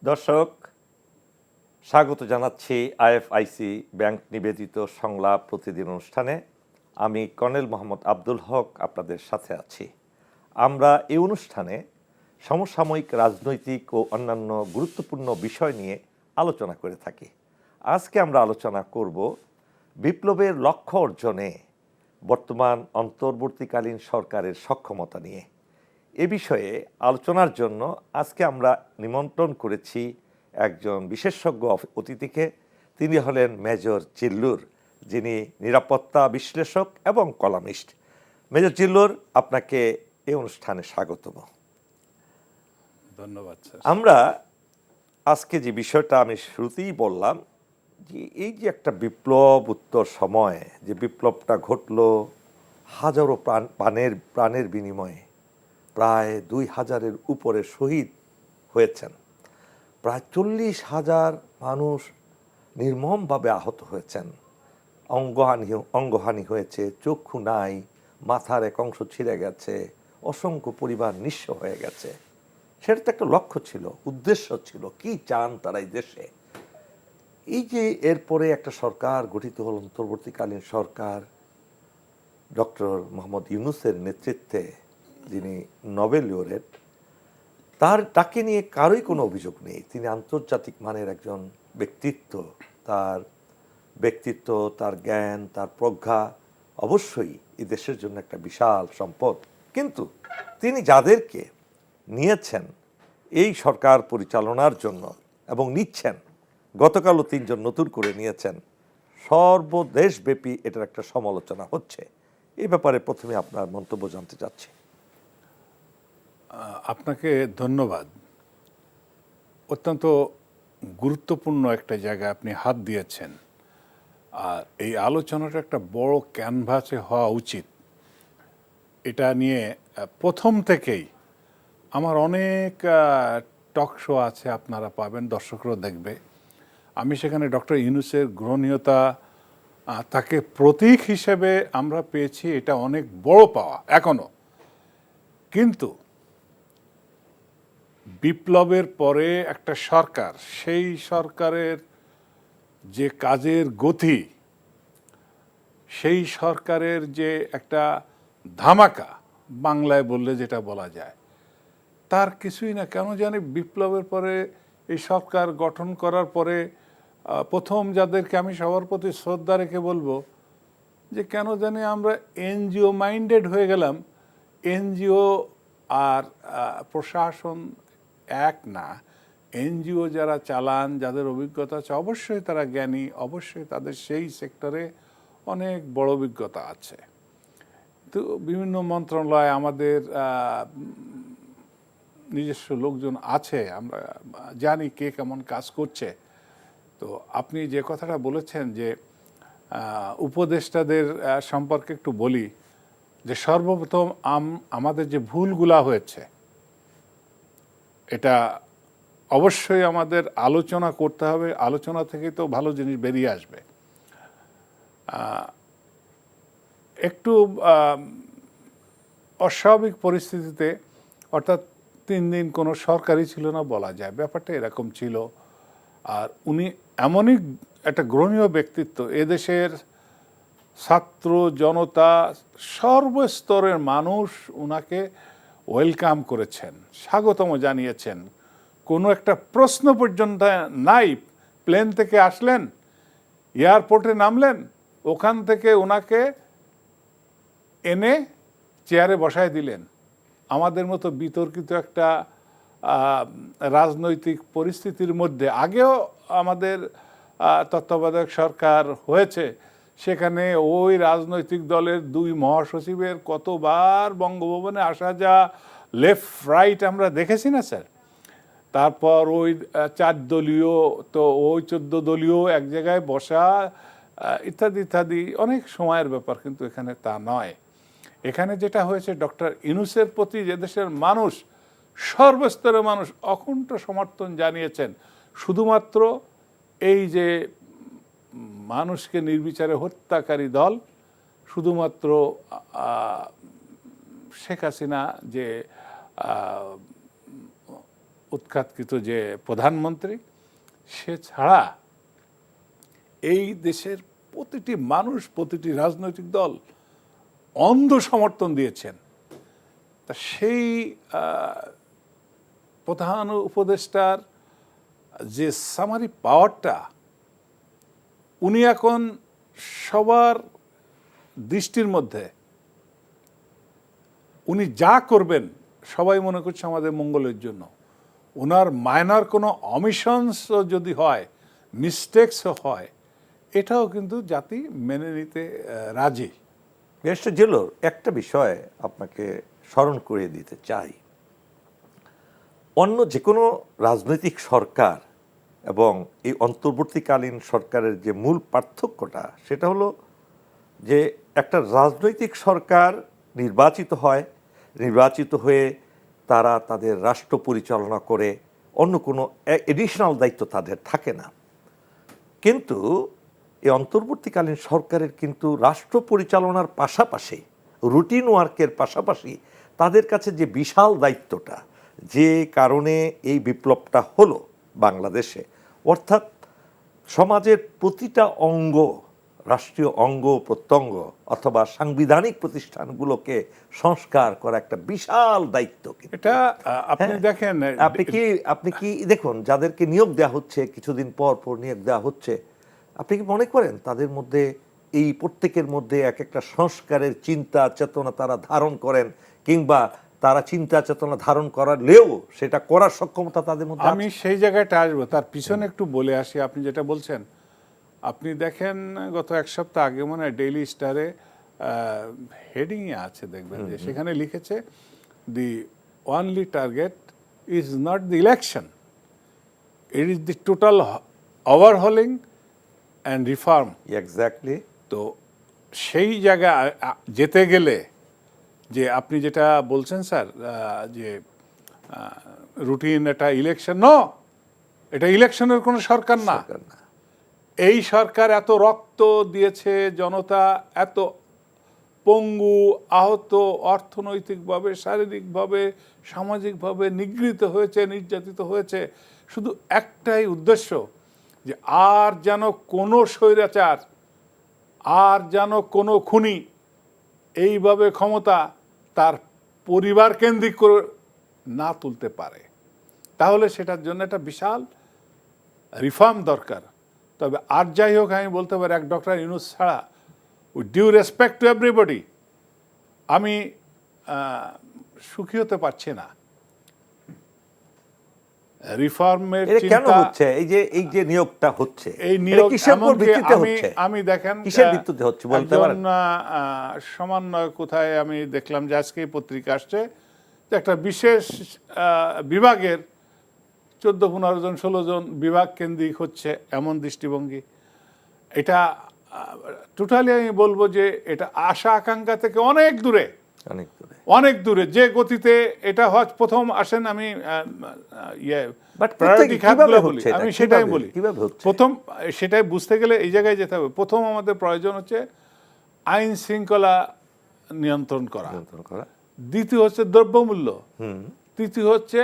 দর্শক, স্বাগত জানাচ্ছি আইএফআইসি ব্যাংক নিবেদিত সংলাপ প্রতিদিন অনুষ্ঠানে। আমি কর্নেল মোহাম্মদ আব্দুল হক আপনাদের সাথে আছি। আমরা এই অনুষ্ঠানে সমসাময়িক রাজনৈতিক ও অন্যান্য গুরুত্বপূর্ণ বিষয় নিয়ে আলোচনা করে থাকি। আজকে আমরা আলোচনা করব বিপ্লবের লক্ষ্য অর্জনে বর্তমান অন্তর্বর্তীকালীন সরকারের সক্ষমতা নিয়ে। এ বিষয়ে আলোচনার জন্য আজকে আমরা নিমন্ত্রণ করেছি একজন বিশেষজ্ঞ অতিথিকে। তিনি হলেন মেজর জিল্লুর, যিনি নিরাপত্তা বিশ্লেষক এবং কলামিস্ট। মেজর জিল্লুর, আপনাকে এই অনুষ্ঠানে স্বাগতম। ধন্যবাদ স্যার। আমরা আজকে যে বিষয়টা আমি শুরুতেই বললাম, যে এই যে একটা বিপ্লব উত্তর সময়ে যে বিপ্লবটা ঘটলো, হাজারো প্রাণের বিনিময়ে প্রায় ২,০০০-এর উপরে শহীদ হয়েছেন, প্রায় ৪০,০০০ মানুষ নির্মমভাবে আহত হয়েছেন, অঙ্গহানি হয়েছে, চক্ষু নাই, মাথার এক অংশ ছিঁড়ে গেছে, অসংখ্য পরিবার নিঃস্ব হয়ে গেছে। সেটা তো একটা লক্ষ্য ছিল, উদ্দেশ্য ছিল, কি চান তারা এই দেশে। এই যে এরপরে একটা সরকার গঠিত হল, অন্তর্বর্তীকালীন সরকার, ডক্টর মোহাম্মদ ইউনূসের নেতৃত্বে, যিনি নোবেল লরেট, তাকে নিয়ে কারোই কোনো অভিযোগ নেই। তিনি আন্তর্জাতিক মানের একজন ব্যক্তিত্ব। তার ব্যক্তিত্ব, তার জ্ঞান, তার প্রজ্ঞা অবশ্যই এই দেশের জন্য একটা বিশাল সম্পদ। কিন্তু তিনি যাদেরকে নিয়েছেন এই সরকার পরিচালনার জন্য এবং নিচ্ছেন, গতকালও ৩ জন নতুন করে নিয়েছেন, সর্বদেশব্যাপী এটার একটা সমালোচনা হচ্ছে। এই ব্যাপারে প্রথমে আপনার মন্তব্য জানতে চাচ্ছি। আপনাকে ধন্যবাদ। অত্যন্ত গুরুত্বপূর্ণ একটা জায়গায় আপনি হাত দিয়েছেন। আর এই আলোচনাটা একটা বড় ক্যানভাসে হওয়া উচিত। এটা নিয়ে প্রথম থেকেই আমার অনেক টক শো আছে, আপনারা পাবেন, দর্শকরাও দেখবে। আমি সেখানে ডক্টর ইউনূসের গ্রহণীয়তা, তাকে প্রতীক হিসেবে আমরা পেয়েছি, এটা অনেক বড় পাওয়া এখনো। কিন্তু বিপ্লবের পরে একটা সরকার, সেই সরকারের যে কাজের গতি, সেই সরকারের যে একটা ধামাকা, বাংলায় বললে যেটা বলা যায়, তার কিছুই না। কেন জানি বিপ্লবের পরে এই সরকার গঠন করার পরে প্রথম যাদেরকে আমি সবার প্রতি শ্রদ্ধা রেখে বলবো, যে কেন জানি আমরা এনজিও মাইন্ডেড হয়ে গেলাম। এনজিও আর প্রশাসন এক না। এনজিও যারা চালান, যাদের অভিজ্ঞতা আছে, অবশ্যই তারা জ্ঞানী, অবশ্যই তাদের সেই সেক্টরে অনেক বড় অভিজ্ঞতা আছে। তো বিভিন্ন মন্ত্রণালয় আমাদের নিজস্ব লোকজন আছে, আমরা জানি কে কেমন কাজ করছে। তো আপনি যে কথাটা বলেছেন যে উপদেষ্টাদের সম্পর্কে একটু বলি, যে সর্বপ্রথম আমাদের যে ভুলগুলা হয়েছে, এটা অবশ্যই আমাদের আলোচনা করতে হবে। আলোচনা থেকে তো ভালো জিনিস বেরিয়ে আসবে। একটু অস্বাভাবিক পরিস্থিতিতে, অর্থাৎ 3 দিন কোনো সরকারই ছিল না বলা যায়, ব্যাপারটা এরকম ছিল। আর উনি এমনই একটা গ্রহণীয় ব্যক্তিত্ব, এদেশের ছাত্র জনতা, সর্বস্তরের মানুষ উনাকে ওয়েলকাম করেছেন, স্বাগতম জানিয়েছেন। কোনো একটা প্রশ্ন পর্যন্ত নাই। প্লেন থেকে আসলেন, এয়ারপোর্টে নামলেন, ওখান থেকে ওনাকে এনে চেয়ারে বসায় দিলেন। আমাদের মতো বিতর্কিত একটা রাজনৈতিক পরিস্থিতির মধ্যে আগেও আমাদের তত্ত্বাবধায়ক সরকার হয়েছে, সেখানে ওই রাজনৈতিক দলের 2 মহাসচিবের কতবার বঙ্গভবনে আসা, যা লেফট রাইট আমরা দেখেছি না স্যার। তারপর ওই 4 দলীয়, তো ওই 14 দলীয় এক জায়গায় বসা, ইত্যাদি ইত্যাদি, অনেক সময়ের ব্যাপার। কিন্তু এখানে তা নয়। এখানে যেটা হয়েছে, ডক্টর ইউনূসের প্রতি যে দেশের মানুষ, সর্বস্তরের মানুষ অকুণ্ঠ সমর্থন জানিয়েছেন। শুধুমাত্র এই যে মানুষকে নির্বিচারে হত্যাকারী দল, শুধুমাত্র শেখ হাসিনা যে উৎখাতকৃত যে প্রধানমন্ত্রী, সে ছাড়া এই দেশের প্রতিটি মানুষ, প্রতিটি রাজনৈতিক দল অন্ধ সমর্থন দিয়েছেন। তা সেই প্রধান উপদেষ্টার যে সামারি পাওয়ারটা, উনি এখন সবার দৃষ্টির মধ্যে, উনি যা করবেন সবাই মনে করছে আমাদের মঙ্গলের জন্য। ওনার মাইনর কোনো অমিশনস যদি হয়, মিস্টেকসও হয়, এটাও কিন্তু জাতি মেনে নিতে রাজি। ব্যারিস্টার জিল্লুর, একটা বিষয় আপনাকে স্মরণ করিয়ে দিতে চাই। অন্য যে কোনো রাজনৈতিক সরকার এবং এই অন্তর্বর্তীকালীন সরকারের যে মূল পার্থক্যটা, সেটা হলো যে একটা রাজনৈতিক সরকার নির্বাচিত হয়, নির্বাচিত হয়ে তারা তাদের রাষ্ট্র পরিচালনা করে, অন্য কোনো এডিশনাল দায়িত্ব তাদের থাকে না। কিন্তু এই অন্তর্বর্তীকালীন সরকারের কিন্তু রাষ্ট্র পরিচালনার পাশাপাশি, রুটিন ওয়ার্কের পাশাপাশি তাদের কাছে যে বিশাল দায়িত্বটা, যে কারণে এই বিপ্লবটা হলো বাংলাদেশে, অর্থাৎ সমাজের প্রতিটা অঙ্গ, রাষ্ট্রীয় অঙ্গ প্রত্যঙ্গ অথবা সাংবিধানিক প্রতিষ্ঠানগুলোকে সংস্কার করা একটা বিশাল দায়িত্ব। এটা আপনি দেখেন, আপনি কি দেখুন, যাদেরকে নিয়োগ দেওয়া হচ্ছে, কিছুদিন পর পর নিয়োগ দেওয়া হচ্ছে, আপনি কি মনে করেন তাদের মধ্যে, এই প্রত্যেকের মধ্যে এক একটা সংস্কারের চিন্তা চেতনা তারা ধারণ করেন, কিংবা তারা চিন্তা চেতনা ধারণ করালেও সেটা করার সক্ষমতা তাদের মধ্যে আছে? আমি সেই জায়গাটা আসবো, তার পিছনে একটু বলে আসি। আপনি যেটা বলছেন, আপনি দেখেন গত এক সপ্তাহ আগে মনে হয় ডেইলি স্টারে হেডিংয়ে আছে, দেখবেন যে সেখানে লিখেছে, দি only target is not the election, it is the total overhauling and reform. Exactly. তো সেই জায়গায় যেতে গেলে, যে আপনি যেটা বলছেন স্যার, যে রুটিন এটা ইলেকশন, এটা ইলেকশনের কোনো সরকার না। এই সরকার এত রক্ত দিয়েছে, জনতা এত পঙ্গু, আহত, অর্থনৈতিকভাবে, শারীরিকভাবে, সামাজিকভাবে নিগৃহীত হয়েছে, নির্যাতিত হয়েছে, শুধু একটাই উদ্দেশ্য, যে আর যেন কোনো স্বৈরাচার, আর যেন কোনো খুনি এইভাবে ক্ষমতা তার পরিবার কেন্দ্রিক করে না তুলতে পারে। তাহলে সেটার জন্য একটা বিশাল রিফর্ম দরকার। তবে আর যাই হোক, আমি বলতে পারি, এক ডক্টর ইউনূস ছাড়া, with due respect to everybody, আমি সুখী হতে পারছি না। রিফর্মের কেন হচ্ছে এই যে নিয়োগটা হচ্ছে, এই নিয়োগ কিসের ভিত্তিতে হচ্ছে? আমি দেখেন কিসের ভিত্তিতে হচ্ছে বলতে পারেন? সমন্বয় কোথায় আমি দেখলাম যে আজকে পত্রিকা আসছে যে একটা বিশেষ বিভাগের 14-15 জন 16 জন বিভাগ কেন্দ্রিক হচ্ছে, এমন দৃষ্টিভঙ্গি। এটা টোটালি আমি বলবো যে এটা আশা আকাঙ্ক্ষা থেকে অনেক দূরে, অনেক দূরে। যে গতিতে এটা হয়, প্রথম আসেন আমি আমি সেটাই বলি, প্রথম সেটাই বুঝতে গেলে এই জায়গায় যেতে হবে। প্রথম আমাদের প্রয়োজন হচ্ছে আইন শৃঙ্খলা নিয়ন্ত্রণ করা, দ্বিতীয় হচ্ছে দ্রব্যমূল্য, তৃতীয় হচ্ছে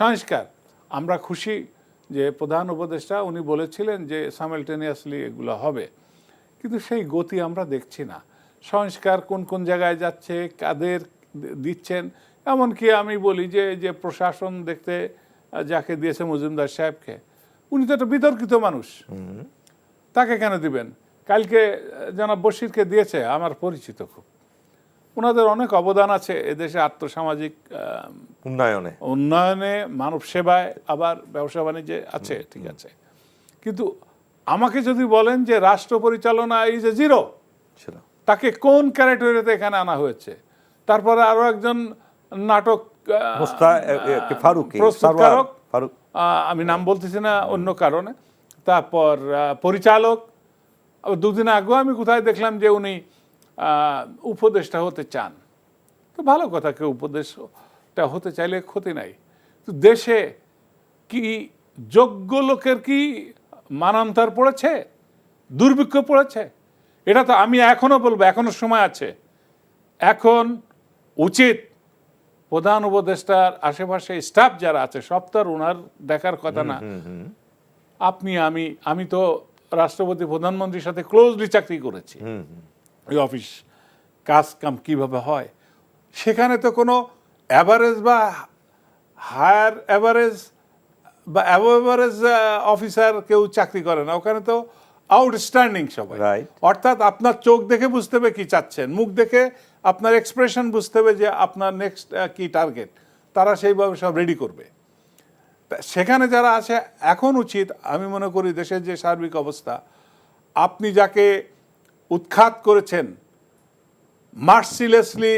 সংস্কার। আমরা খুশি যে প্রধান উপদেষ্টা উনি বলেছিলেন যে সাইমালটেনিয়াসলি এগুলো হবে, কিন্তু সেই গতি আমরা দেখছি না। সংস্কার কোন কোন জায়গায় যাচ্ছে, কাদের দিচ্ছেন, এমনকি আমি বলি যে প্রশাসন দেখতে যাকে দিয়েছে মজুমদার সাহেবকে, উনি তো একটা বিতর্কিত মানুষ, তাকে কেন দিবেন? কালকে জনাব বশিরকে দিয়েছে, আমার পরিচিত খুব, ওনাদের অনেক অবদান আছে এদেশে আর্থসামাজিক উন্নয়নে, মানব সেবায়, আবার ব্যবসা বাণিজ্যে আছে, ঠিক আছে। কিন্তু আমাকে যদি বলেন যে রাষ্ট্র পরিচালনা ইজ এ জিরো, তাকে কোন ক্যারেক্টারিতে এখানে আনা হয়েছে? তারপরে আরো একজন নাটক প্রস্তুতকারক, আমি নাম বলতেছি না অন্য কারণে, তারপর পরিচালক, আবার দুদিন আগেও আমি কোথায় দেখলাম যে উনি উপদেষ্টা হতে চান। তো ভালো কথা, কেউ উপদেষ্টা হতে চাইলে ক্ষতি নাই। তো দেশে কি যোগ্য লোকের কি মানান্তর পড়েছে, দুর্ভিক্ষ পড়েছে? এটা তো আমি এখনো বলবো, এখনো সময় আছে। এখন উচিত প্রধান উপদেষ্টার আশেপাশে স্টাফ যারা আছে সব তো আর ওনার দেখার কথা না। আপনি আমি তো রাষ্ট্রপতি প্রধানমন্ত্রীর সাথে ক্লোজলি চাকরি করেছি, ওই অফিস কাজ কাম কিভাবে হয়, সেখানে তো কোনো অ্যাভারেজ বা হায়ার অ্যাভারেজ বা অ্যাবভ অ্যাভারেজ অফিসার কেউ চাকরি করে না, ওখানে তো আউটস্ট্যান্ডিং সবাই। Right. অর্থাৎ আপনার চোখ দেখে বুঝতে হবে কি চাচ্ছেন, মুখ দেখে আপনার এক্সপ্রেশন বুঝতে হবে যে আপনার নেক্সট কি টার্গেট, তারা সেইভাবে সব রেডি করবে। তা সেখানে যারা আছে এখন উচিত, আমি মনে করি দেশের যে সার্বিক অবস্থা, আপনি যাকে উৎখাত করেছেন মার্সিলেসলি,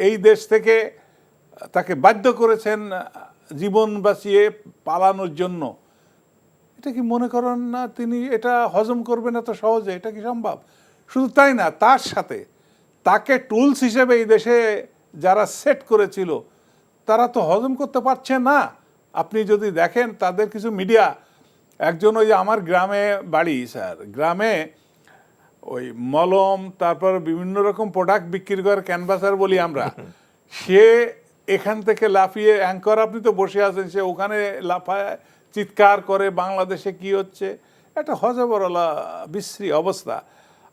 এই দেশ থেকে তাকে বাধ্য করেছেন জীবন বাঁচিয়ে পালানোর জন্য, এটা কি মনে করেন না তিনি এটা হজম করবেন এত সহজে? এটা কি সম্ভব? শুধু তাই না, তার সাথে তাকে টুলস হিসেবে এই দেশে যারা সেট করেছিল তারা তো হজম করতে পারছে না। আপনি যদি দেখেন তাদের কিছু মিডিয়া, একজন ওই যে আমার গ্রামে বাড়ি স্যার, গ্রামে ওই মলম তারপর বিভিন্ন রকম প্রোডাক্ট বিক্রি করে, ক্যানভাসার বলি আমরা, সে এখান থেকে লাফিয়ে, অ্যাঙ্কর আপনি তো বসে আছেন, সে ওখানে লাফায় চিৎকার করে বাংলাদেশে কি হচ্ছে, একটা হজবরলা বিশ্রী অবস্থা।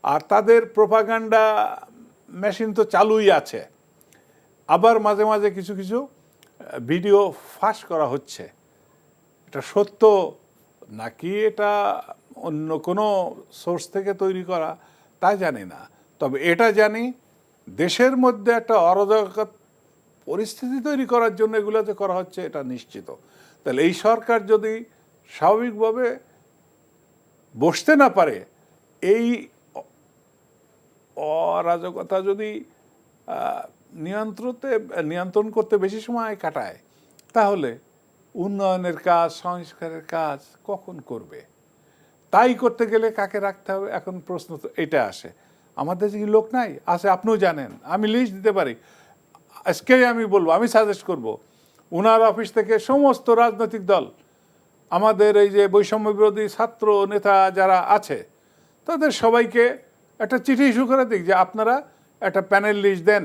আর তাদের প্রোপাগান্ডা মেশিন তো চালুই আছে। আবার মাঝে মাঝে কিছু কিছু ভিডিও ফাঁস করা হচ্ছে, এটা সত্য নাকি এটা অন্য কোনো সোর্স থেকে তৈরি করা তা জানি না, তবে এটা জানি দেশের মধ্যে একটা অরাজকতা পরিস্থিতি তৈরি করার জন্য এগুলো যে করা হচ্ছে এটা নিশ্চিত। তাহলে এই সরকার যদি স্বাভাবিকভাবে বসতে না পারে, এই অরাজকতা যদি নিয়ন্ত্রণ করতে বেশি সময় কাটায়, তাহলে উন্নয়নের কাজ, সংস্কারের কাজ কখন করবে? তাই করতে গেলে কাকে রাখতে হবে? এখন প্রশ্ন তো এটা আসে, আমাদের কি লোক নাই? আছে, আপনিও জানেন, আমি লিস্ট দিতে পারি। আজকে আমি বলবো, আমি সাজেস্ট করব, ওনার অফিস থেকে সমস্ত রাজনৈতিক দল, আমাদের এই যে বৈষম্য বিরোধী ছাত্র নেতা যারা আছে, তাদের সবাইকে একটা চিঠি ইস্যু করে দিক যে আপনারা একটা প্যানেল লিস্ট দেন,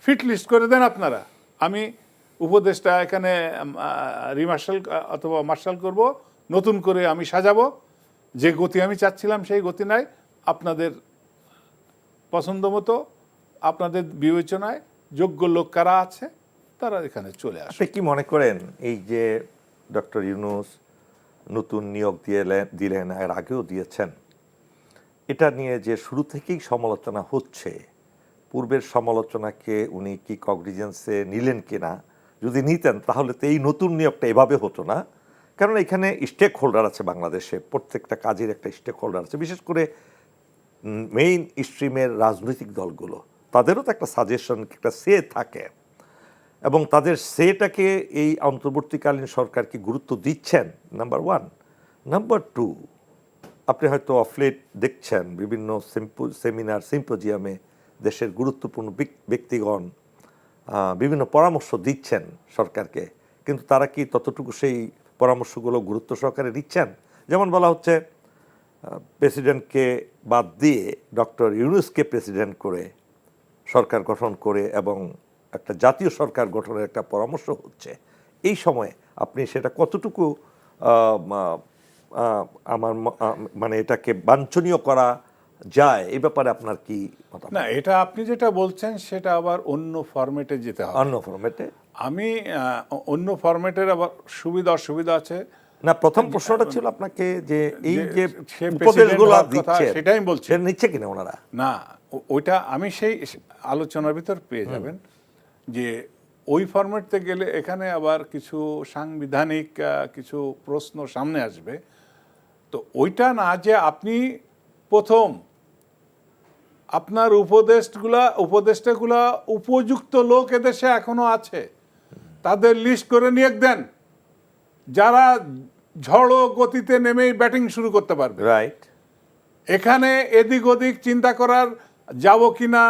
ফিট লিস্ট করে দেন আপনারা। আমি উপদেষ্টা এখানে রিমার্শাল অথবা মার্শাল করব, নতুন করে আমি সাজাবো, যে গতি আমি চাচ্ছিলাম সেই গতি নাই, আপনাদের পছন্দ মতো, আপনাদের বিবেচনায় যোগ্য লোক কারা আছে তারা এখানে চলে আসে। আপনি কি মনে করেন এই যে ডক্টর ইউনূস নতুন নিয়োগ দিলেন, এর আগেও দিয়েছেন, এটা নিয়ে যে শুরু থেকেই সমালোচনা হচ্ছে, পূর্বের সমালোচনাকে উনি কি কগনিজেন্সে নিলেন কিনা? যদি নিতেন তাহলে তো এই নতুন নিয়োগটা এভাবে হতো না। কারণ এখানে স্টেক হোল্ডার আছে, বাংলাদেশে প্রত্যেকটা কাজের একটা স্টেক হোল্ডার আছে, বিশেষ করে মেইন স্ট্রিমের রাজনৈতিক দলগুলো, তাদেরও তো একটা সাজেশন, একটা সে থাকে, এবং তাদের সেটাকে এই অন্তর্বর্তীকালীন সরকার কি গুরুত্ব দিচ্ছেন? Number one. নাম্বার টু, আপনি হয়তো অফলেট দেখছেন বিভিন্ন সেমিনার, সিম্পোজিয়ামে দেশের গুরুত্বপূর্ণ ব্যক্তিগণ বিভিন্ন পরামর্শ দিচ্ছেন সরকারকে, কিন্তু তারা কি ততটুকু সেই পরামর্শগুলো গুরুত্ব সহকারে নিচ্ছেন? যেমন বলা হচ্ছে প্রেসিডেন্টকে বাদ দিয়ে ডক্টর ইউনূসকে প্রেসিডেন্ট করে সরকার গঠন করে এবং একটা জাতীয় সরকার গঠনের একটা পরামর্শ হচ্ছে। এই সময়ে আপনি সেটা কতটুকু আমার মানে এটাকে বাঞ্ছনীয় করা যায়, এই ব্যাপারে আপনার কি মতামত? না, এটা আপনি যেটা বলছেন সেটা আবার অন্য ফরম্যাটে যেতে হবে। অন্য ফরম্যাটে? আমি অন্য ফরম্যাটের আবার সুবিধা অসুবিধা আছে। না, প্রথম প্রশ্নটা ছিল আপনাকে যে এই যে সে উপদেশগুলো প্রেসিডেন্ট দিচ্ছে, সেটাই বলছি, সেটা নিচ্ছে কিনা ওনারা? না, ওইটা আমি সেই আলোচনার ভিতর পেয়ে যাবেন যে ওই ফরম্যাটে গেলে এখানে আবার কিছু সাংবিধানিক কিছু প্রশ্ন সামনে আসবে। তো ওইটা না, যে আপনি প্রথম আপনার উপদেষ্টাগুলা উপযুক্ত লোক এদেশে এখনো আছে, তাদের লিস্ট করে নিয়ে দেন, যারা ঝড়ো গতিতে নেমেই ব্যাটিং শুরু করতে পারবে। রাইট। এখানে এদিক ওদিক চিন্তা করার, যাব কি না,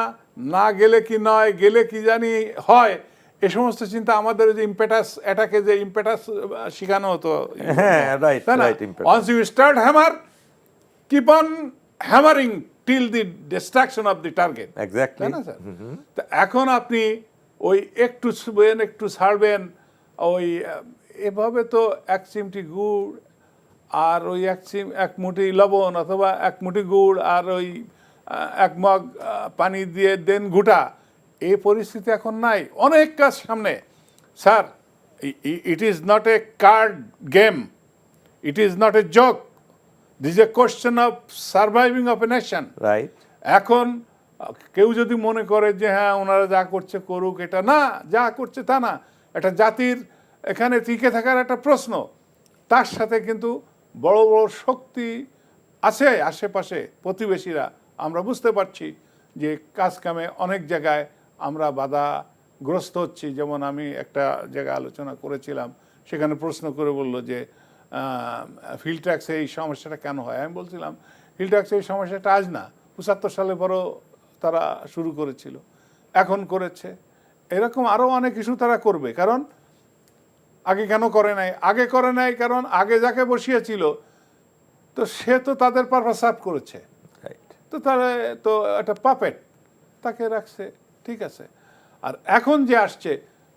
না গেলে কি নয়, গেলে কি জানি হয়, এ সমস্ত চিন্তা আমাদের যে ইম্পেটাস, এটাকে যে ইম্পেটাস শেখানো হতো, হ্যাঁ, right right. Once you start hammer, keep on hammering till the destruction of the target. Exactly. তাই না স্যার? তো এখন আপনি ওই একটু ছুবেন একটু ছাড়বেন, ওই এভাবে তো এক চিমটি গুড় আর ওই এক মুঠি লবণ অথবা এক মুঠি গুড় আর ওই এক মগ পানি দিয়ে দেন গোটা, এই পরিস্থিতি এখন নাই। অনেক কাজ সামনে sir. It is not a card game, it is not a joke, this A question of surviving of a nation. Right. এখন কেউ যদি মনে করে যে হ্যাঁ ওনারা যা করছে করুক, এটা না, যা করছে তা না, একটা জাতির এখানে টিকে থাকার একটা প্রশ্ন। তার সাথে কিন্তু বড় বড় শক্তি আছে আশেপাশে, প্রতিবেশীরা। আমরা বুঝতে পারছি যে কাজ কামে অনেক জায়গায় আমরা বাধাগ্রস্ত হচ্ছি। যেমন আমি একটা জায়গায় আলোচনা করেছিলাম, সেখানে প্রশ্ন করে বললো যে ফিল্ড ট্যাক্সে এই সমস্যাটা কেন হয়। আমি বলছিলাম ফিল্ড ট্যাক্সে এই সমস্যাটা আজ না, ৭৫ সালে বড় তারা শুরু করেছিল, এখন করেছে, এরকম আরও অনেক ইস্যু তারা করবে। কারণ আগে কেন করে নাই? আগে করে নাই কারণ আগে যাকে বসিয়েছিল তো সে তো তাদের পারপাস সার্ভ করেছে, তো তাহলে তো একটা পাপেট, তাকে রাখছে, ঠিক আছে। আর এখন যে আসছে,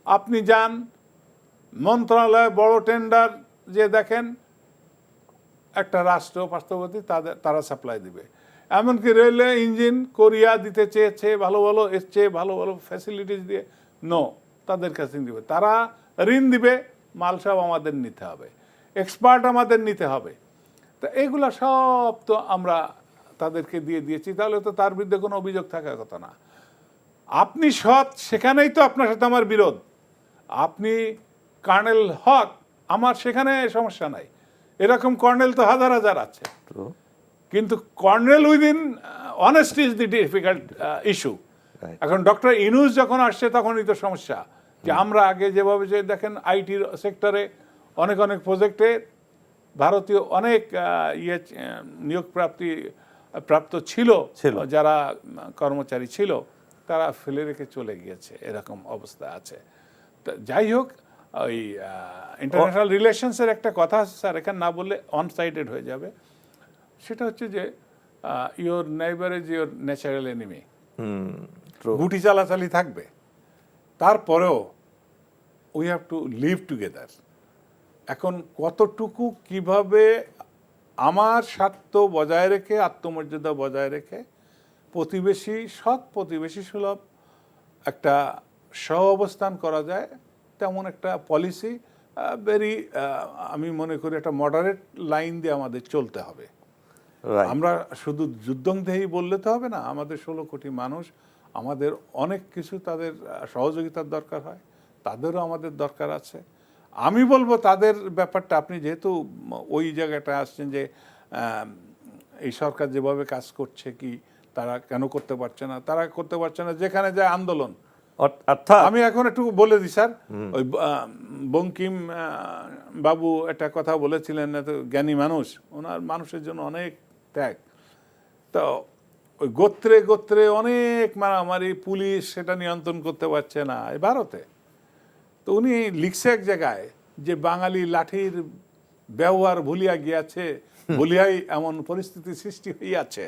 আপনি যান মন্ত্রণালয়ে বড় টেন্ডার যে দেখেন, একটা রাষ্ট্র পার্শ্ববর্তী তারা সাপ্লাই দিবে। এমনকি রেলওয়ে ইঞ্জিন কোরিয়া দিতে চেয়েছে, ভালো ভালো এর চেয়ে ভালো ভালো ফ্যাসিলিটিস দিয়ে, নো, তাদের কাছে দিবে। তারা ঋণ দিবে, মাল সব আমাদের নিতে হবে, এক্সপার্ট আমাদের নিতে হবে। তো এগুলা সব তো আমরা তাদেরকে দিয়ে দিয়েছি, তাহলে তো তার বিরুদ্ধে কোনো অভিযোগ থাকার কথা না। আপনি সৎ, সেখানেই তো আপনার সাথে আমার বিরোধ। আপনি কর্নেল হক, আমার সেখানে সমস্যা নাই, এরকম কর্নেল তো হাজার হাজার আছে। কিন্তু colonel within honesty is the difficult issue. এখন ডক্টর ইউনূস যখন আসছে তখনই তো সমস্যা, যে আমরা আগে যেভাবে যে দেখেন আইটির সেক্টরে অনেক অনেক প্রজেক্টে ভারতীয় অনেক নিয়োগ প্রাপ্ত ছিল, যারা কর্মচারী ছিল, তারা ফেলে রেখে চলে গিয়েছে, এরকম অবস্থা আছে। যাই হোক, ওই ইন্টারন্যাশনাল রিলেশনসের একটা কথা আছে স্যার, এখানে না বললে অন সাইডেড হয়ে যাবে। সেটা হচ্ছে যে your neighbour is your natural enemy. গুটি চালাচালি থাকবে, তারপরেও we have to live together. এখন কতটুকু কিভাবে আমার স্বার্থ বজায় রেখে, আত্মমর্যাদা বজায় রেখে, প্রতিবেশী সৎ প্রতিবেশী সুলভ একটা সহ অবস্থান করা যায়, তেমন একটা পলিসি আমি মনে করি একটা মডারেট লাইন দিয়ে আমাদের চলতে হবে। আমরা শুধু যুদ্ধংদেহী বললে তো হবে না, আমাদের 16 কোটি মানুষ, আমাদের অনেক কিছু তাদের সহযোগিতার দরকার হয়, তাদেরও আমাদের দরকার আছে। আমি বলবো তাদের ব্যাপারটা, আপনি যেহেতু ওই জায়গাটা আসছেন যে এই সরকার যেভাবে কাজ করছে, কি তারা কেন করতে পারছে না, তারা করতে পারছে না যেখানে যায় আন্দোলন। আমি এখন একটু বলে দিই স্যার, ওই বঙ্কিম বাবু একটা কথা বলেছিলেন, এত জ্ঞানী মানুষ, ওনার মানুষের জন্য অনেক ত্যাগ। তো ওই গোত্রে গোত্রে অনেক মারামারি, পুলিশ সেটা নিয়ন্ত্রণ করতে পারছে না এই ভারতে। তো উনি লিখছে এক জায়গায় যে বাঙালি লাঠির ব্যবহার ভুলিয়া গিয়াছে, ভুলিয়াই এমন পরিস্থিতি সৃষ্টি হইয়াছে।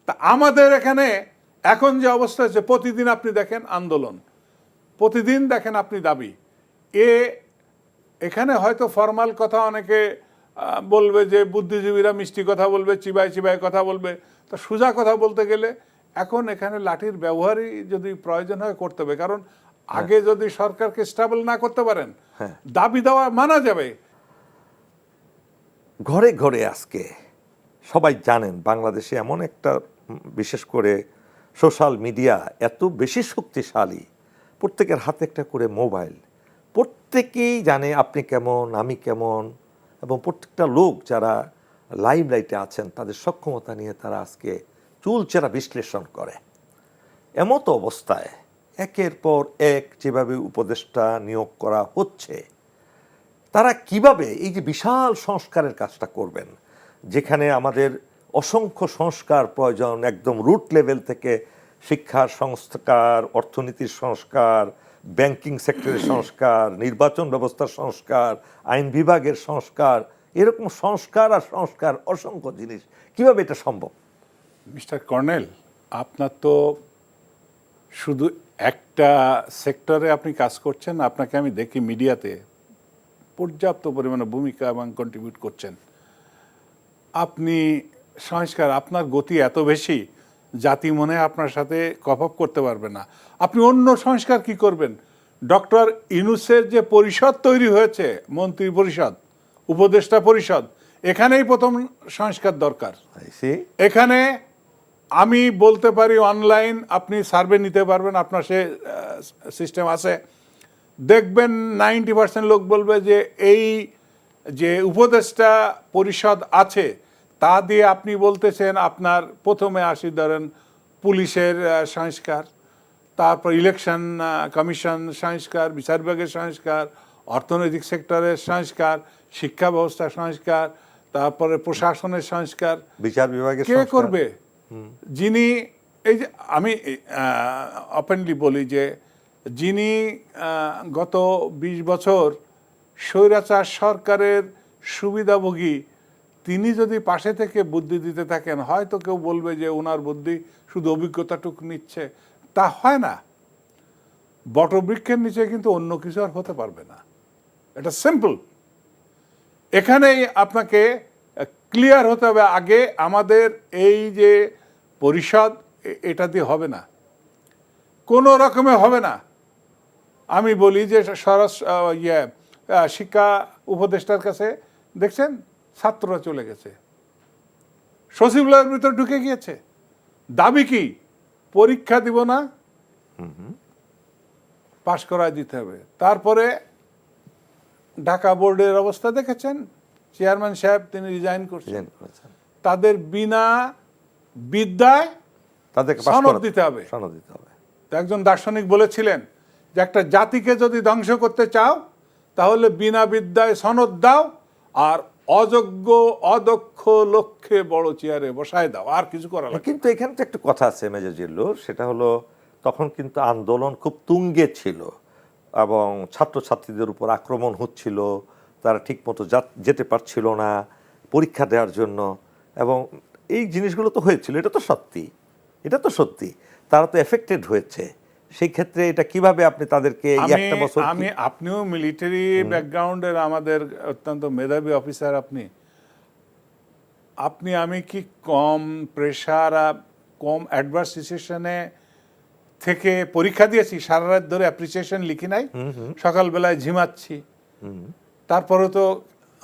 তা আমাদের এখানে এখন যে অবস্থা হচ্ছে, প্রতিদিন আপনি দেখেন আন্দোলন, প্রতিদিন দেখেন আপনি দাবি। এখানে হয়তো ফরমাল কথা অনেকে বলবে, যে বুদ্ধিজীবীরা মিষ্টি কথা বলবে, চিবাই চিবাই কথা বলবে, তো সোজা কথা বলতে গেলে এখন এখানে লাঠির ব্যবহারই যদি প্রয়োজন হয় করতে হবে। কারণ আগে যদি সরকারকে স্টেবল না করতে পারেন, দাবি দেওয়া মানা যাবে। ঘরে ঘরে আজকে সবাই জানেন, বাংলাদেশে এমন একটা, বিশেষ করে সোশ্যাল মিডিয়া এত বেশি শক্তিশালী, প্রত্যেকের হাতে একটা করে মোবাইল, প্রত্যেকেই জানে আপনি কেমন, আমি কেমন, এবং প্রত্যেকটা লোক যারা লাইমলাইটে আছেন তাদের সক্ষমতা নিয়ে তারা আজকে চুলচেরা বিশ্লেষণ করে। এমত অবস্থায় একের পর এক যেভাবে উপদেষ্টা নিয়োগ করা হচ্ছে, তারা কিভাবে এই যে বিশাল সংস্কারের কাজটা করবেন, যেখানে আমাদের অসংখ্য সংস্কার প্রয়োজন, একদম রুট লেভেল থেকে শিক্ষার সংস্কার, অর্থনীতির সংস্কার, ব্যাংকিং সেক্টরের সংস্কার, নির্বাচন ব্যবস্থার সংস্কার, আইন বিভাগের সংস্কার, এরকম সংস্কার আর সংস্কার, অসংখ্য জিনিস, কিভাবে এটা সম্ভব? মিস্টার কর্নেল, আপনার তো শুধু একটা সেক্টরে আপনি কাজ করছেন, আপনাকে আমি দেখি মিডিয়াতে পর্যাপ্ত পরিমাণে ভূমিকা এবং কন্ট্রিবিউট করছেন। আপনি সংস্কার, আপনার গতি এত বেশি, জাতি মনে হয় আপনার সাথে কপ আপ করতে পারবে না। আপনি অন্য সংস্কার কি করবেন? ডক্টর ইউনূসের যে পরিষদ তৈরি হয়েছে, মন্ত্রী পরিষদ, উপদেষ্টা পরিষদ, এখানেই প্রথম সংস্কার দরকার। এখানে আমি বলতে পারি অনলাইন আপনি সার্ভে নিতে পারবেন, আপনার সে সিস্টেম আছে। দেখবেন 90% লোক বলবে যে এই যে উপদেষ্টা পরিষদ আছে তা দিয়ে আপনি বলতেছেন আপনার প্রথমে আসি ধরেন পুলিশের সংস্কার, তারপর ইলেকশন কমিশন সংস্কার, বিচার বিভাগের সংস্কার, অর্থনৈতিক সেক্টরের সংস্কার, শিক্ষা ব্যবস্থার সংস্কার, তারপরে প্রশাসনের সংস্কার। বিচার বিভাগের কে করবে? যিনি, এই যে আমি ওপেনলি বলি যে যিনি গত 20 বছর স্বৈরাচার সরকারের সুবিধাভোগী, তিনি যদি পাশে থেকে বুদ্ধি দিতে থাকেন, হয়তো কেউ বলবে যে ওনার বুদ্ধি শুধু অভিজ্ঞতাটুকু নিচ্ছে। তা হয় না। বটবৃক্ষের নিচে কিন্তু অন্য কিছু আর হতে পারবে না, এটা সিম্পল। এখানেই আপনাকে ক্লিয়ার হতে হবে। আগে আমাদের এই যে পরিষদ, এটা দিয়ে হবে না, কোনো রকমে হবে না। আমি বলি যে শিক্ষা উপদেষ্টার কাছে দেখছেন ছাত্ররা চলে গেছে, সচিবালয়ের ভিতর ঢুকে গিয়েছে। দাবি কি? পরীক্ষা দিব না, পাশ করায় দিতে হবে। তারপরে ঢাকা বোর্ডের অবস্থা দেখেছেন, চেয়ারম্যান সাহেব তিনি রিজাইন করছেন। তাদের বিনা বিদ্যায় তাদেরকে সনদ দিতে হবে। একজন দার্শনিক বলেছিলেন যে একটা জাতিকে যদি ধ্বংস করতে চাও তাহলে বিনা বিদ্যায় সনদ দাও, আর অযোগ্য অদক্ষ লক্ষ্যে বড় চেয়ারে বসায় দাও, আর কিছু করা লাগে। কিন্তু এখানে তো একটা কথা আছে মেজর জিল্লুর, সেটা হলো তখন কিন্তু আন্দোলন খুব তুঙ্গে ছিল এবং ছাত্রছাত্রীদের উপর আক্রমণ হচ্ছিল, তারা ঠিকমতো যেতে পারছিল না পরীক্ষা দেওয়ার জন্য, এবং এই জিনিসগুলো তো হয়েছিল। এটা তো সত্যি, এটা তো সত্যি, তারা তো এফেক্টেড হয়েছে। সেই ক্ষেত্রে এটা কিভাবে আপনি তাদেরকে একটা বছর, আপনিও মিলিটারি ব্যাকগ্রাউন্ডের আমাদের অত্যন্ত মেধাবী অফিসার, আমি কি কম প্রেশার, কম অ্যাডভার্স সিচুয়েশনে থেকে পরীক্ষা দিয়েছি? সারা রাত ধরে অ্যাপ্রিসিয়েশন লিখি নাই, সকালবেলায় ঝিমাচ্ছি, তারপরে তো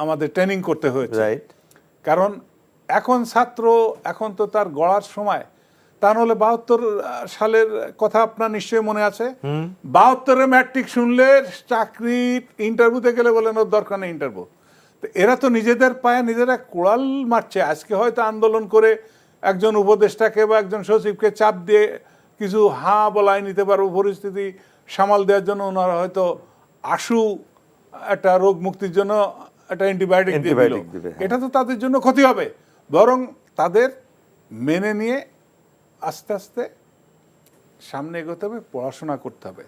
আমাদের ট্রেনিং করতে হয়েছে। কারণ এখন ছাত্র, এখন তো তার গড়ার সময়। তা নাহলে 72 সালের কথা আপনার নিশ্চয়ই মনে আছে। 72-এ ম্যাট্রিক শুনলে চাকরি ইন্টারভিউতে গেলে বলেন ওর দরকার নেই ইন্টারভিউ। তো এরা তো নিজেদের পায়ে নিজেরা কোড়াল মারছে। আজকে হয়তো আন্দোলন করে একজন উপদেষ্টাকে বা একজন সচিবকে চাপ দিয়ে কিছু বলাই নিতে পারবো, পরিস্থিতি সামাল দেওয়ার জন্য ওনারা হয়তো আশু একটা রোগ মুক্তির জন্য একটা অ্যান্টিবায়োটিক দিবে। এটা তো তাদের জন্য ক্ষতি হবে। বরং তাদের মেনে নিয়ে আস্তে আস্তে সামনে এগোতে হবে, পড়াশোনা করতে হবে।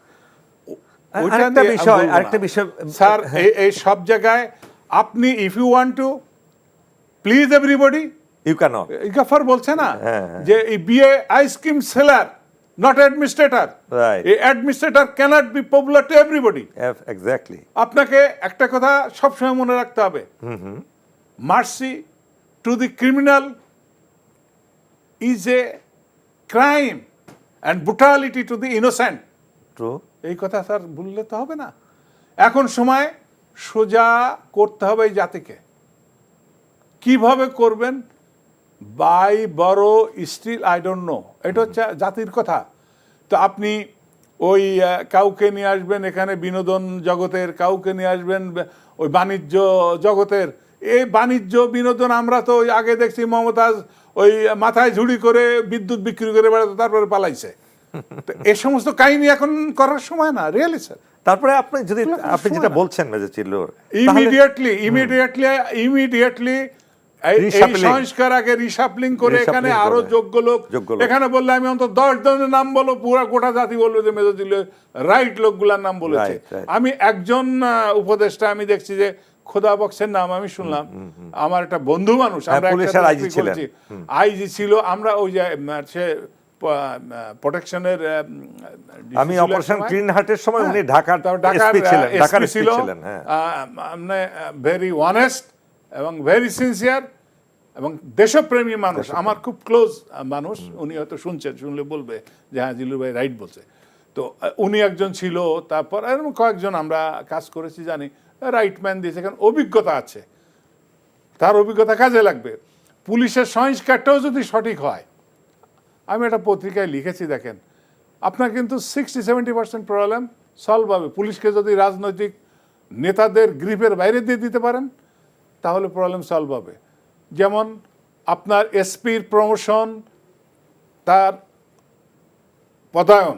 আরেকটা বিষয় স্যার, এই সব জায়গায় আপনি if you want to please everybody, you can't. ইকাফার বলছে না যে be a ice cream seller, not administrator. Right. A administrator cannot be popular to everybody. Exactly. আপনাকে একটা কথা সবসময় মনে রাখতে হবে, mercy to the criminal is a crime and brutality to the innocent. True. এই কথা স্যার ভুললে তো হবে না। এখন সময় সোজা করতে হবে এই জাতিকে। কিভাবে করবেন? বাই বড় স্টিল আই ডোন্ট নো, এটা হচ্ছে জাতির কথা। তো আপনি ওই কাউকে নিয়ে আসবেন এখানে বিনোদন জগতের, কাউকে নিয়ে আসবেন ওই বাণিজ্য জগতের। এই বাণিজ্য বিনোদন আমরা তো ওই আগে দেখছি মমতাজ ওই মাথায় ঝুড়ি করে বিদ্যুৎ বিক্রি করে বেড়াতো, তারপরে পালাইছে। তো এই সমস্ত কাহিনী এখন করার সময় না, রিয়েলি স্যার। তারপরে আপনি যেটা বলছেন মেজর জিল্লুর, ইমিডিয়েটলি এই সংস্কার আগে রিশাফলিং করে এখানে আরো যোগ্য লোক, এখানে বললে আমি অন্তত 10 জনের নাম বলো, পুরো গোটা জাতি বলবে যে মেজর জিল্লুর রাইট লোকগুলার নাম বলেছে। আমি একজন উপদেষ্টা আমি দেখছি যে খোদা বক্সের নাম আমি শুনলাম, আমার একটা বন্ধু মানুষ, আমরা আইজি ছিল, আমরা ওই যে সে প্রোটেকশনের আমি অপারেশন গ্রিন হার্টের সময় উনি ঢাকার এসপি ছিলেন, ঢাকার এসপি ছিলেন। হ্যাঁ, মানে ভেরি অনেস্ট এবং ভেরি সিনসিয়ার এবং দেশপ্রেমী মানুষ, আমার খুব ক্লোজ মানুষ। উনি হয়তো শুনলে বলবে যে হ্যাঁ জিলুর ভাই রাইট বলছে। তো উনি একজন ছিল, তারপর এরকম কয়েকজন আমরা কাজ করেছি জানি, রাইট ম্যান দিয়েছে, কারণ অভিজ্ঞতা আছে, তার অভিজ্ঞতা কাজে লাগবে। পুলিশের সংস্কারটাও যদি সঠিক হয়, আমি একটা পত্রিকায় লিখেছি, দেখেন আপনার কিন্তু 60-70% প্রবলেম সলভ হবে। পুলিশকে যদি রাজনৈতিক নেতাদের গ্রিপের বাইরে দিয়ে দিতে পারেন, তাহলে প্রবলেম সলভ হবে। যেমন আপনার এসপির প্রমোশন, তার পদায়ন,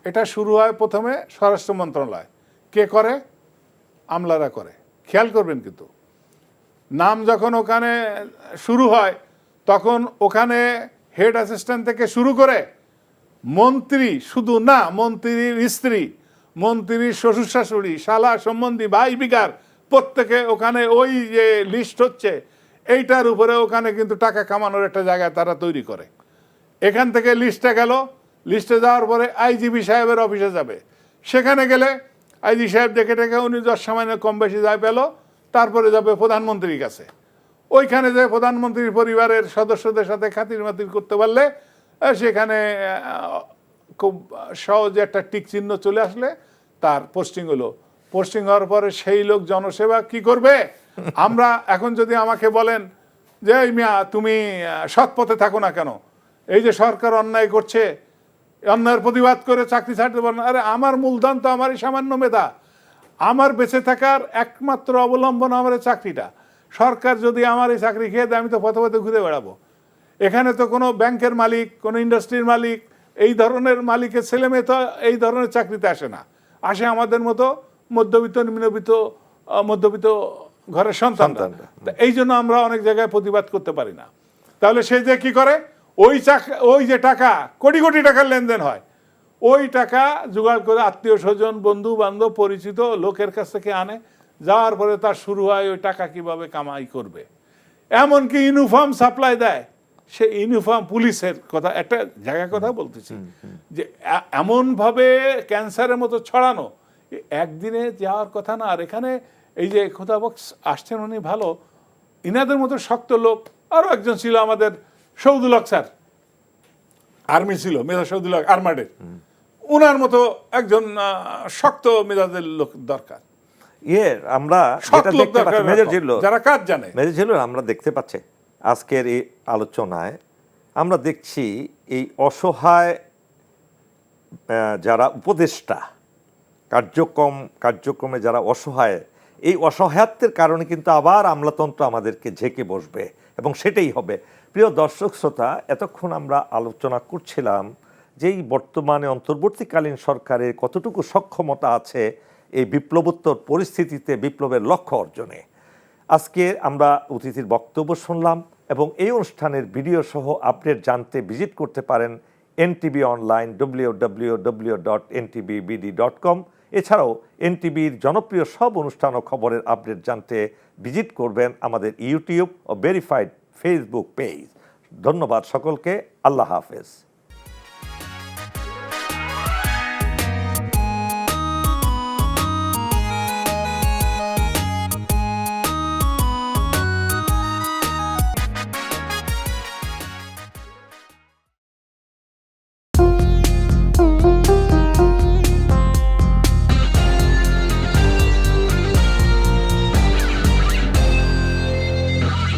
এটা শুরু হয় প্রথমে স্বরাষ্ট্র মন্ত্রণালয়। কে করে? আমলারা করে। খেয়াল করবেন, কিন্তু নাম যখন ওখানে শুরু হয়, তখন ওখানে হেড অ্যাসিস্ট্যান্ট থেকে শুরু করে মন্ত্রী, শুধু না, মন্ত্রীর স্ত্রী, মন্ত্রীর শ্বশুর শাশুড়ি, শালা সম্বন্ধী, ভাই বিগার, প্রত্যেকে ওখানে ওই যে লিস্ট হচ্ছে, এইটার উপরে ওখানে কিন্তু টাকা কামানোর একটা জায়গা তারা তৈরি করে। এখান থেকে লিস্টে গেল, লিস্টে যাওয়ার পরে আইজিপি সাহেবের অফিসে যাবে। সেখানে গেলে আইজি সাহেব দেখে টেকে উনি 10 সামান্য কম বেশি যায় পেল, তারপরে যাবে প্রধানমন্ত্রীর কাছে। ওইখানে যে প্রধানমন্ত্রীর পরিবারের সদস্যদের সাথে খাতির মাতির করতে পারলে সেখানে খুব সহজে একটা টিক চিহ্ন চলে আসলে তার পোস্টিং হলো। পোস্টিং হওয়ার পরে সেই লোক জনসেবা কি করবে? আমরা এখন যদি আমাকে বলেন যে এই মিয়া তুমি সৎ পথে থাকো না কেন, এই যে সরকার অন্যায় করছে, অন্যায়ের প্রতিবাদ করে চাকরি ছাড়তে পারেন, আরে আমার মূলধন তো আমারই সামান্য মেধা, আমার বেঁচে থাকার একমাত্র অবলম্বন আমার এই চাকরিটা। সরকার যদি আমার এই চাকরি খেয়ে দেয়, আমি তো পথে পথে ঘুরে বেড়াবো। এখানে তো কোনো ব্যাংকের মালিক, কোনো ইন্ডাস্ট্রির মালিক, এই ধরনের মালিকের ছেলে মেয়ে তো এই ধরনের চাকরিতে আসে না, আসে আমাদের মতো মধ্যবিত্ত, নিম্নবিত্ত, মধ্যবিত্ত ঘরের সন্তানরা। এই জন্য আমরা অনেক জায়গায় প্রতিবাদ করতে পারি না। তাহলে সে যে কি করে, ওই যে টাকা, কোটি কোটি টাকার লেনদেন হয়, ওই টাকা জোগাড় করে আত্মীয় স্বজন, বন্ধু বান্ধব, পরিচিত লোকের কাছ থেকে আনে। যাওয়ার পরে তার শুরু হয় ওই টাকা কিভাবে কামাই করবে। এমনকি ইউনিফর্ম সাপ্লাই দেয়, সে ইউনিফর্ম পুলিশের কথা, একটা জায়গার কথা বলতেছি, যে এমনভাবে ক্যান্সারের মতো ছড়ানো, একদিনে যাওয়ার কথা না। আর এখানে এই যে খোদাবক্স আসছেন উনি ভালো, ইনাদের মতো শক্ত লোক আরও একজন ছিল আমাদের, শহীদুল হক স্যার, আর্মি ছিল, মেজর শহীদুল হক আর্মার্ডের, উনার মতো একজন শক্ত মেজাজের লোক দরকার। আমরা যেটা দেখতে পাচ্ছি, মেজর জিল্লুর, যারা কাজ জানে, মেজর জিল্লুর, আমরা দেখতে পাচ্ছি আজকের এই আলোচনায় আমরা দেখছি এই অসহায় যারা উপদেষ্টা, কার্যক্রমে যারা অসহায়, এই অসহায়ত্বের কারণে কিন্তু আবার আমলাতন্ত্র আমাদেরকে ঝেঁকে বসবে, এবং সেটাই হবে। প্রিয় দর্শক শ্রোতা, এতক্ষণ আমরা আলোচনা করছিলাম যে এই বর্তমানে অন্তর্বর্তীকালীন সরকারের কতটুকু সক্ষমতা আছে এই বিপ্লবোত্তর পরিস্থিতিতে বিপ্লবের লক্ষ্য অর্জনে। আজকে আমরা অতিথির বক্তব্য শুনলাম, এবং এই অনুষ্ঠানের ভিডিও সহ আপডেট জানতে ভিজিট করতে পারেন NTB অনলাইন, www.ntbbd.com। এছাড়াও NTBর জনপ্রিয় সব অনুষ্ঠান ও খবরের আপডেট জানতে ভিজিট করবেন আমাদের ইউটিউব ও ভেরিফাইড ফেসবুক পেজ। ধন্যবাদ সকলকে। আল্লাহ হাফেজ।